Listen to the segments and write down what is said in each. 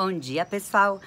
Bom dia, pessoal.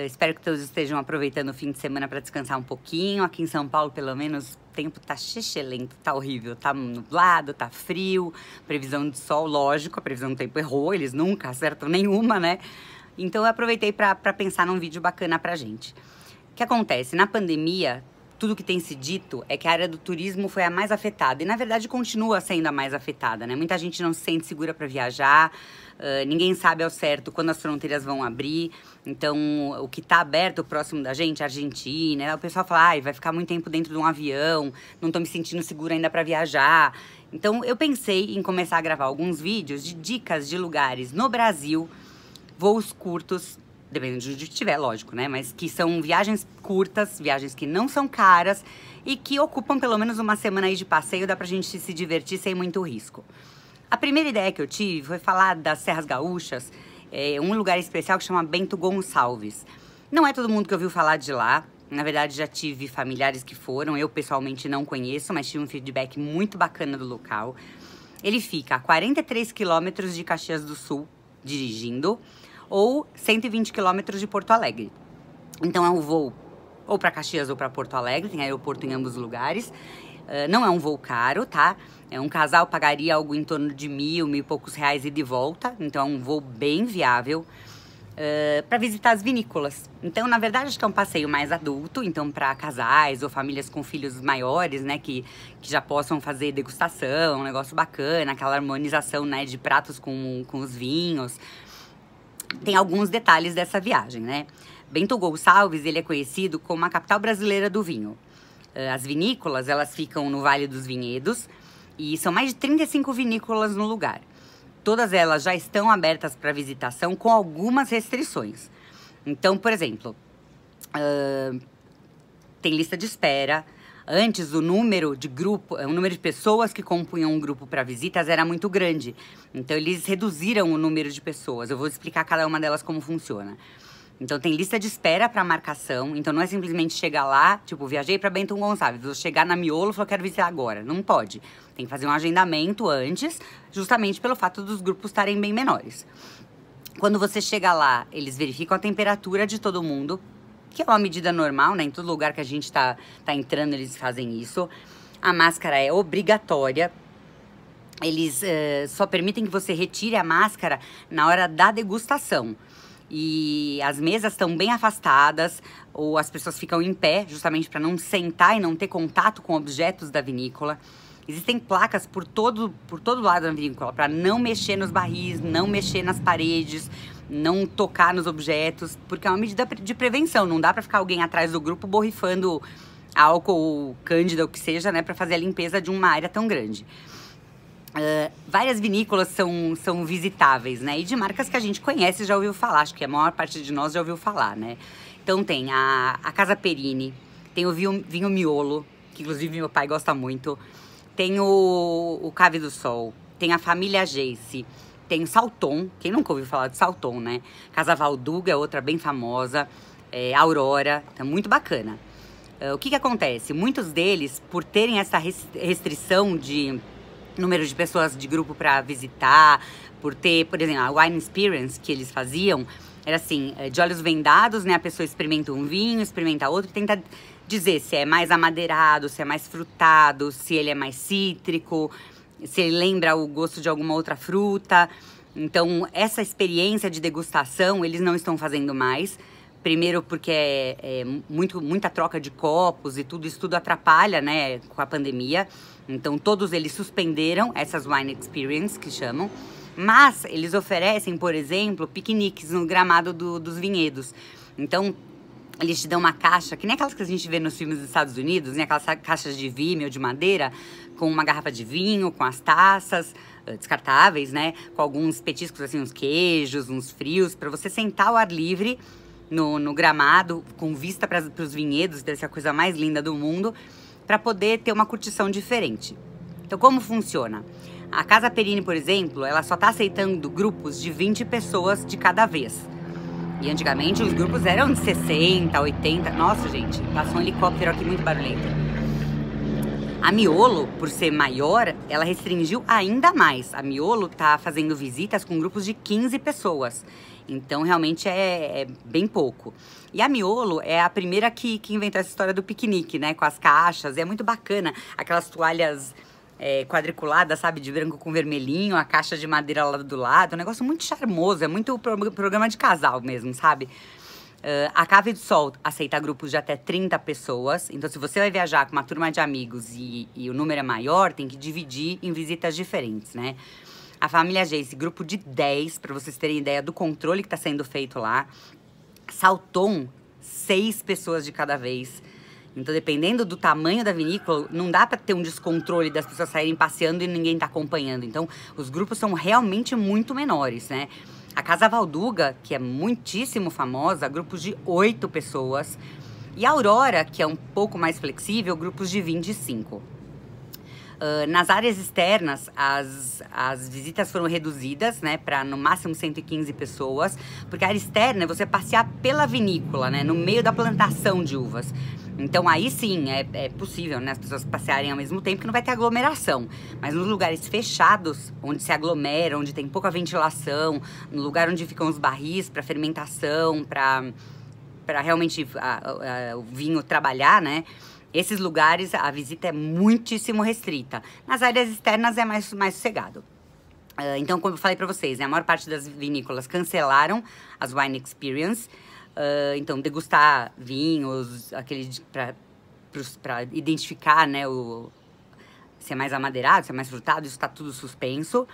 Espero que todos estejam aproveitando o fim de semana para descansar um pouquinho. Aqui em São Paulo, pelo menos, o tempo tá xixelento, tá horrível. Tá nublado, tá frio, previsão de sol, lógico, a previsão do tempo errou, eles nunca acertam nenhuma, né? Então eu aproveitei para pensar num vídeo bacana pra gente. O que acontece? Na pandemia, tudo que tem se dito é que a área do turismo foi a mais afetada. E, na verdade, continua sendo a mais afetada, né? Muita gente não se sente segura para viajar, ninguém sabe ao certo quando as fronteiras vão abrir. Então, o que está aberto próximo da gente, a Argentina, o pessoal fala, vai ficar muito tempo dentro de um avião, não estou me sentindo segura ainda para viajar. Então, eu pensei em começar a gravar alguns vídeos de dicas de lugares no Brasil, voos curtos, dependendo de onde estiver, lógico, né? Mas que são viagens curtas, viagens que não são caras e que ocupam pelo menos uma semana aí de passeio, dá pra gente se divertir sem muito risco. A primeira ideia que eu tive foi falar das Serras Gaúchas, um lugar especial que chama Bento Gonçalves. Não é todo mundo que ouviu falar de lá, na verdade já tive familiares que foram, eu pessoalmente não conheço, mas tive um feedback muito bacana do local. Ele fica a 43 quilômetros de Caxias do Sul, dirigindo, ou 120 quilômetros de Porto Alegre. Então é um voo ou para Caxias ou para Porto Alegre, tem aeroporto em ambos os lugares. Não é um voo caro, tá? Um casal pagaria algo em torno de mil e poucos reais ida e volta, então é um voo bem viável para visitar as vinícolas. Então, na verdade, acho que é um passeio mais adulto, então para casais ou famílias com filhos maiores, né, que já possam fazer degustação, um negócio bacana, aquela harmonização, né, de pratos com os vinhos. Tem alguns detalhes dessa viagem, né? Bento Gonçalves, ele é conhecido como a capital brasileira do vinho. As vinícolas, elas ficam no Vale dos Vinhedos e são mais de 35 vinícolas no lugar. Todas elas já estão abertas para visitação com algumas restrições. Então, por exemplo, tem lista de espera. Antes, o número de pessoas que compunham um grupo para visitas era muito grande. Então, eles reduziram o número de pessoas. Eu vou explicar cada uma delas como funciona. Então, tem lista de espera para marcação. Então, não é simplesmente chegar lá, tipo, viajei para Bento Gonçalves, vou chegar na Miolo e falar, quero visitar agora. Não pode. Tem que fazer um agendamento antes, justamente pelo fato dos grupos estarem bem menores. Quando você chega lá, eles verificam a temperatura de todo mundo, que é uma medida normal, né? Em todo lugar que a gente tá entrando, eles fazem isso. A máscara é obrigatória. Eles só permitem que você retire a máscara na hora da degustação. E as mesas estão bem afastadas, ou as pessoas ficam em pé, justamente para não sentar e não ter contato com objetos da vinícola. Existem placas por todo lado da vinícola, para não mexer nos barris, não mexer nas paredes, não tocar nos objetos, porque é uma medida de prevenção. Não dá para ficar alguém atrás do grupo borrifando álcool, cândida, o que seja, né, para fazer a limpeza de uma área tão grande. Várias vinícolas são visitáveis, né, e de marcas que a gente conhece, já ouviu falar, acho que a maior parte de nós já ouviu falar, né. Então tem a Casa Perini, tem o vinho Miolo, que inclusive meu pai gosta muito, tem o Cave do Sol, tem a Família Jace, tem o Salton, quem nunca ouviu falar de Salton, né? Casa Valduga é outra bem famosa, Aurora, tá muito bacana. O que acontece? Muitos deles, por terem essa restrição de número de pessoas de grupo para visitar, por ter, por exemplo, a Wine Experience que eles faziam, era assim, de olhos vendados, né? A pessoa experimenta um vinho, experimenta outro, tenta dizer se é mais amadeirado, se é mais frutado, se ele é mais cítrico, se ele lembra o gosto de alguma outra fruta. Então, essa experiência de degustação, eles não estão fazendo mais. Primeiro porque muita troca de copos e tudo, isso tudo atrapalha, né, com a pandemia. Então, todos eles suspenderam essas Wine Experience, que chamam. Mas eles oferecem, por exemplo, piqueniques no gramado dos vinhedos. Então, eles te dão uma caixa, que nem aquelas que a gente vê nos filmes dos Estados Unidos, né? Aquelas caixas de Vime ou de madeira, com uma garrafa de vinho, com as taças descartáveis, né? Com alguns petiscos, assim, uns queijos, uns frios, para você sentar ao ar livre no gramado, com vista para os vinhedos, deve ser a coisa mais linda do mundo, para poder ter uma curtição diferente. Então, como funciona? A Casa Perini, por exemplo, ela só está aceitando grupos de 20 pessoas de cada vez. E antigamente os grupos eram de 60, 80... Nossa, gente, passou um helicóptero aqui muito barulhento. A Miolo, por ser maior, ela restringiu ainda mais. A Miolo tá fazendo visitas com grupos de 15 pessoas. Então, realmente é bem pouco. E a Miolo é a primeira que inventou essa história do piquenique, né? Com as caixas. É muito bacana. Aquelas toalhas quadriculadas, sabe? De branco com vermelhinho. A caixa de madeira lá do lado. É um negócio muito charmoso. É muito programa de casal mesmo, sabe? A Cave do Sol aceita grupos de até 30 pessoas. Então, se você vai viajar com uma turma de amigos e o número é maior, tem que dividir em visitas diferentes, né? A Família Jace, grupo de 10, para vocês terem ideia do controle que está sendo feito lá. Salton, 6 pessoas de cada vez. Então, dependendo do tamanho da vinícola, não dá para ter um descontrole das pessoas saírem passeando e ninguém tá acompanhando. Então, os grupos são realmente muito menores, né? A Casa Valduga, que é muitíssimo famosa, grupos de 8 pessoas. E a Aurora, que é um pouco mais flexível, grupos de 25. Nas áreas externas, as visitas foram reduzidas, né, para no máximo 115 pessoas, porque a área externa é você passear pela vinícola, né, no meio da plantação de uvas. Então aí sim é possível, né, as pessoas passearem ao mesmo tempo, que não vai ter aglomeração. Mas nos lugares fechados, onde se aglomera, onde tem pouca ventilação, no lugar onde ficam os barris para fermentação, para realmente o vinho trabalhar, né? Esses lugares, a visita é muitíssimo restrita. Nas áreas externas é mais sossegado. Então, como eu falei para vocês, né, a maior parte das vinícolas cancelaram as Wine Experience. Então, degustar vinhos, para identificar, né, se é mais amadeirado, se é mais frutado, isso está tudo suspenso.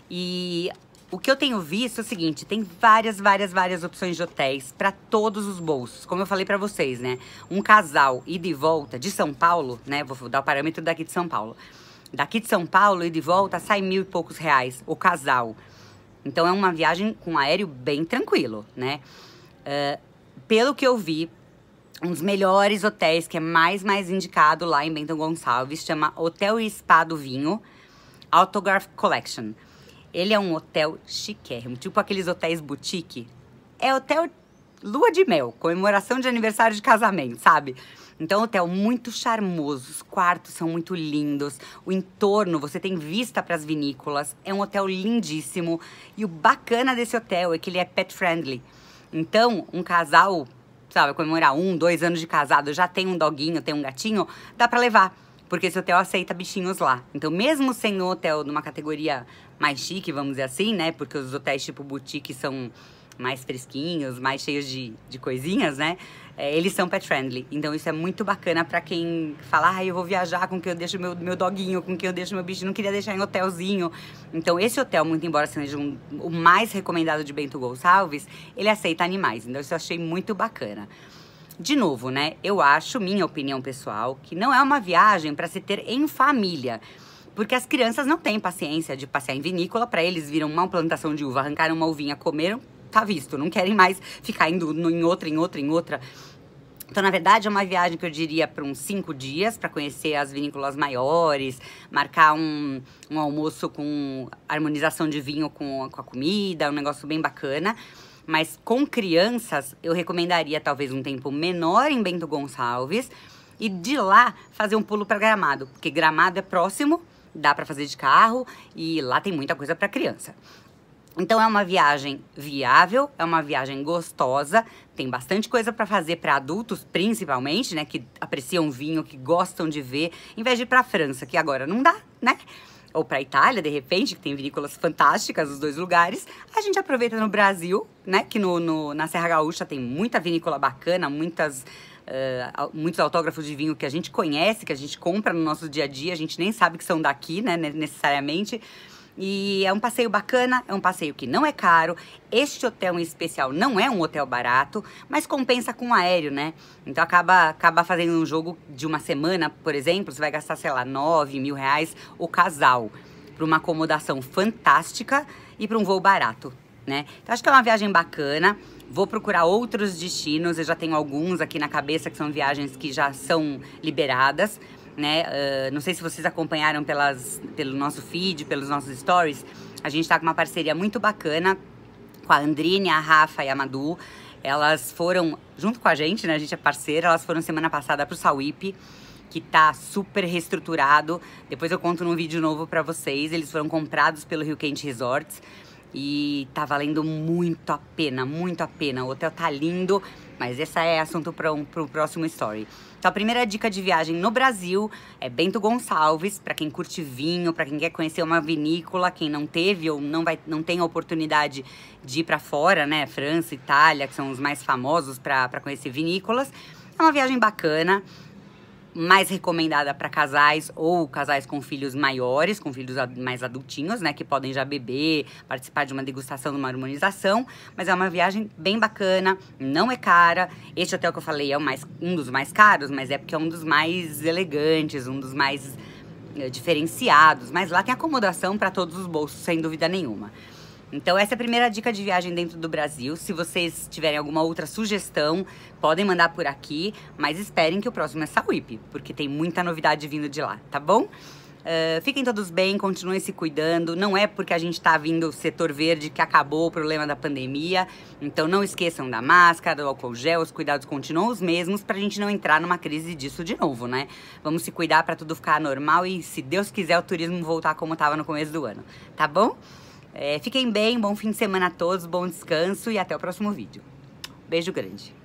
E o que eu tenho visto é o seguinte, tem várias opções de hotéis para todos os bolsos. Como eu falei para vocês, né? Um casal ida e volta de São Paulo, né? Vou dar o parâmetro daqui de São Paulo. Daqui de São Paulo, ida e volta, sai R$1.000 e poucos o casal. Então é uma viagem com aéreo bem tranquilo, né? Pelo que eu vi, um dos melhores hotéis, que é mais indicado lá em Bento Gonçalves, chama Hotel e Spa do Vinho, Autograph Collection. Ele é um hotel chiquérrimo, tipo aqueles hotéis boutique. É hotel lua de mel, comemoração de aniversário de casamento, sabe? Então, hotel muito charmoso, os quartos são muito lindos, o entorno, você tem vista para as vinícolas, é um hotel lindíssimo. E o bacana desse hotel é que ele é pet friendly. Então, um casal, sabe, comemorar 1, 2 anos de casado, já tem um doguinho, tem um gatinho, dá para levar. Porque esse hotel aceita bichinhos lá. Então, mesmo sendo um hotel numa categoria mais chique, vamos dizer assim, né? Porque os hotéis tipo boutique são mais fresquinhos, mais cheios de coisinhas, né? Eles são pet friendly. Então, isso é muito bacana pra quem fala, eu vou viajar com quem eu deixo meu doguinho, com quem eu deixo meu bicho. Não queria deixar em hotelzinho. Então, esse hotel, muito embora seja o mais recomendado de Bento Gonçalves, ele aceita animais. Então, isso eu achei muito bacana. De novo, né, eu acho, minha opinião pessoal, que não é uma viagem para se ter em família. Porque as crianças não têm paciência de passear em vinícola, para eles viram uma plantação de uva, arrancaram uma uvinha, comeram, tá visto. Não querem mais ficar indo em outra. Então, na verdade, é uma viagem que eu diria para uns 5 dias, para conhecer as vinícolas maiores, marcar um almoço com harmonização de vinho com a comida, um negócio bem bacana. Mas com crianças, eu recomendaria talvez um tempo menor em Bento Gonçalves e de lá fazer um pulo para Gramado, porque Gramado é próximo, dá para fazer de carro e lá tem muita coisa para criança. Então é uma viagem viável, é uma viagem gostosa, tem bastante coisa para fazer para adultos, principalmente, né, que apreciam vinho, que gostam de ver, em vez de ir para a França, que agora não dá, né? Ou para a Itália, de repente, que tem vinícolas fantásticas, os dois lugares. A gente aproveita no Brasil, né, que na Serra Gaúcha tem muita vinícola bacana, muitos autógrafos de vinho que a gente conhece, que a gente compra no nosso dia a dia, a gente nem sabe que são daqui, né, necessariamente. E é um passeio bacana, é um passeio que não é caro. Este hotel em especial não é um hotel barato, mas compensa com o aéreo, né? Então acaba fazendo um jogo de uma semana, por exemplo, você vai gastar, sei lá, R$9.000 o casal, para uma acomodação fantástica e para um voo barato, né? Então acho que é uma viagem bacana. Vou procurar outros destinos, eu já tenho alguns aqui na cabeça que são viagens que já são liberadas, né? Não sei se vocês acompanharam pelo nosso feed, pelos nossos stories. A gente tá com uma parceria muito bacana com a Andrine, a Rafa e a Madu. Elas foram junto com a gente, né? A gente é parceira. Elas foram semana passada pro Sauípe que tá super reestruturado. Depois eu conto num vídeo novo pra vocês. Eles foram comprados pelo Rio Quente Resorts e tá valendo muito a pena, muito a pena. O hotel tá lindo, mas esse é assunto pro próximo story. Então a primeira dica de viagem no Brasil é Bento Gonçalves, pra quem curte vinho, pra quem quer conhecer uma vinícola, quem não teve ou não tem a oportunidade de ir pra fora, né? França, Itália, que são os mais famosos pra conhecer vinícolas. É uma viagem bacana, mais recomendada para casais ou casais com filhos maiores, com filhos mais adultinhos, né, que podem já beber, participar de uma degustação, de uma harmonização, mas é uma viagem bem bacana, não é cara. Este hotel que eu falei é um dos mais caros, mas é porque é um dos mais elegantes, um dos mais diferenciados, mas lá tem acomodação para todos os bolsos, sem dúvida nenhuma. Então essa é a primeira dica de viagem dentro do Brasil. Se vocês tiverem alguma outra sugestão, podem mandar por aqui, mas esperem que o próximo é Sauípe, porque tem muita novidade vindo de lá, tá bom? Fiquem todos bem, continuem se cuidando. Não é porque a gente tá vindo o setor verde que acabou o problema da pandemia. Então não esqueçam da máscara, do álcool gel, os cuidados continuam os mesmos pra gente não entrar numa crise disso de novo, né? Vamos se cuidar pra tudo ficar normal e, se Deus quiser, o turismo voltar como tava no começo do ano, tá bom? Fiquem bem, bom fim de semana a todos, bom descanso e até o próximo vídeo. Beijo grande!